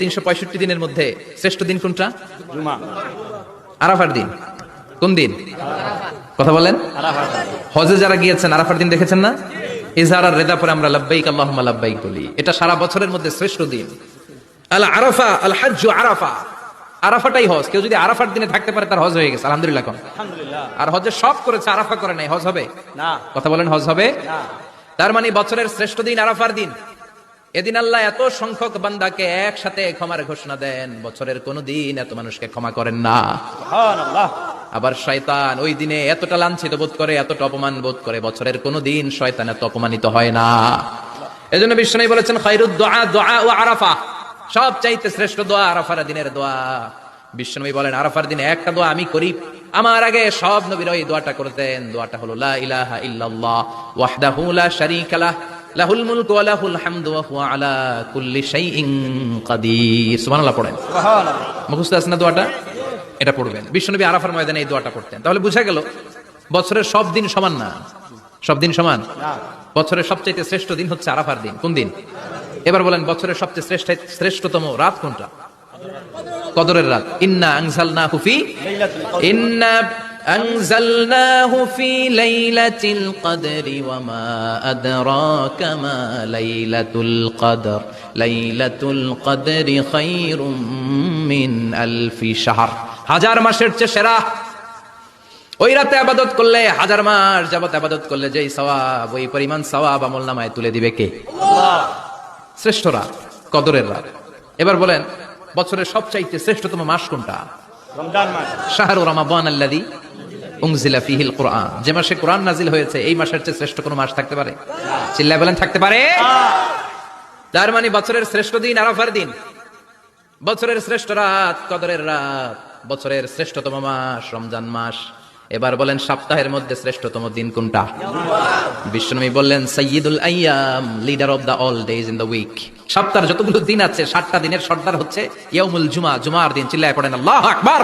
365 দিনের মধ্যে শ্রেষ্ঠ দিন কোনটা? জুমা। আরাফার দিন। কোন দিন? কথা বলেন। হজে যারা গিয়েছেন আরাফার দিন দেখেছেন না? ইজহার আর রেদা পরে আমরা লাব্বাইক আল্লাহুম্মা লাব্বাইক বলি। এটা সারা বছরের মধ্যে শ্রেষ্ঠ দিন। আল আরাফা আল হাজ্জু আরাফা। আরাফাটাই হজ। কেউ যদি আরাফার দিনে থাকতে পারে তার হজ হয়ে গেছে, আলহামদুলিল্লাহ। আলহামদুলিল্লাহ। আর হজে সব করেছে, আরাফা করে নাই, হজ হবে না। কথা বলেন, হজ হবে না। তার মানে বছরের শ্রেষ্ঠ দিন আরাফার দিন। এদিন আল্লাহ এত সংখ্যক বান্দাকে একসাথে ক্ষমার ঘোষণা দেন, বছরের কোন দিন এত মানুষকে ক্ষমা করেন না। সুবহানাল্লাহ। আবার শয়তান ওই দিনে এতটা লাঞ্ছিত বোধ করে, এতটা অপমান বোধ করে, বছরের কোন দিন শয়তান এত অপমানিত হয় না। এজন্য বিশ্বনবী বলেছেন খায়রুদ দুআ দুআ ও আরাফা, সব চাইতে শ্রেষ্ঠ দোয়া আরাফার দিনের দোয়া। বিশ্বনবী বলেন আরাফার দিনে একটা দোয়া আমি করি, আমার আগে সব নবীরা এই দোয়াটা করতেন। দোয়াটা হলো লা ইলাহা ইল্লাল্লাহ ওয়াহদাহু লা শারীকা লাহ লাহুল মুলকু ওয়া লাহুল হামদু ওয়া হুয়া আলা কুল্লি শাইইন কাদির। সুবহানাল্লাহ পড়েন। সুবহানাল্লাহ। মুখস্থ আছে না দোয়াটা? এটা পড়বেন। বিশ্বনবী আরাফার ময়দানে এই দোয়াটা করতেন। তাহলে বুঝা গেল বছরের সব দিন সমান না। সব দিন সমান না। বছরের সবচেয়ে শ্রেষ্ঠ দিন হচ্ছে আরাফার দিন। কোন দিন? এবার বলেন বছরের সবচেয়ে শ্রেষ্ঠতম রাত কোনটা? কদরের রাত। ইন্না আনজালনাহু ফি লাইলাতুল কদর। ইন্না আনজালনাহু ফি লাইলাতিল কদরি ওয়া মা আদরাকা মা লাইলাতুল কদর লাইলাতুল কদরি খায়রুম মিন আলফি শাহর। হাজার মাসের চেয়ে সেরা। ওই রাতে ইবাদত করলে, হাজার মাস যাবত ইবাদত করলে যেই সওয়াব, ওই পরিমাণ সওয়াব আমলনামায় তুলে দিবে কে? আল্লাহ। শ্রেষ্ঠ রাত, কদরের রাত। এবার বলেন বছরের সবচাইতে শ্রেষ্ঠতম মাস কোনটা? রমজান মাস। শাহরু রমাদান আল্লাযী উনজিলা ফীহিল কুরআন। যে মাসে কোরআন নাজিল হয়েছে, এই মাসের চেয়ে শ্রেষ্ঠ কোনো মাস থাকতে পারে? চিল্লায় বলেন থাকতে পারে? তার মানে বছরের শ্রেষ্ঠ দিন আরাফার দিন, বছরের শ্রেষ্ঠ রাত কদরের রাত, বছরের শ্রেষ্ঠতম মাস রমজান মাস। এবার বলেন সপ্তাহের মধ্যে শ্রেষ্ঠতম দিন কোনটা? বিশ্বনবী বললেন সাইয়্যিদুল আইয়াম, leader of the all days in the week. সপ্তাহের যতগুলো দিন আছে 7টা দিনের সর্দার হচ্ছে ইয়াউমুল জুমা, জুমার দিন। চিল্লায় পড়েন আল্লাহু আকবার।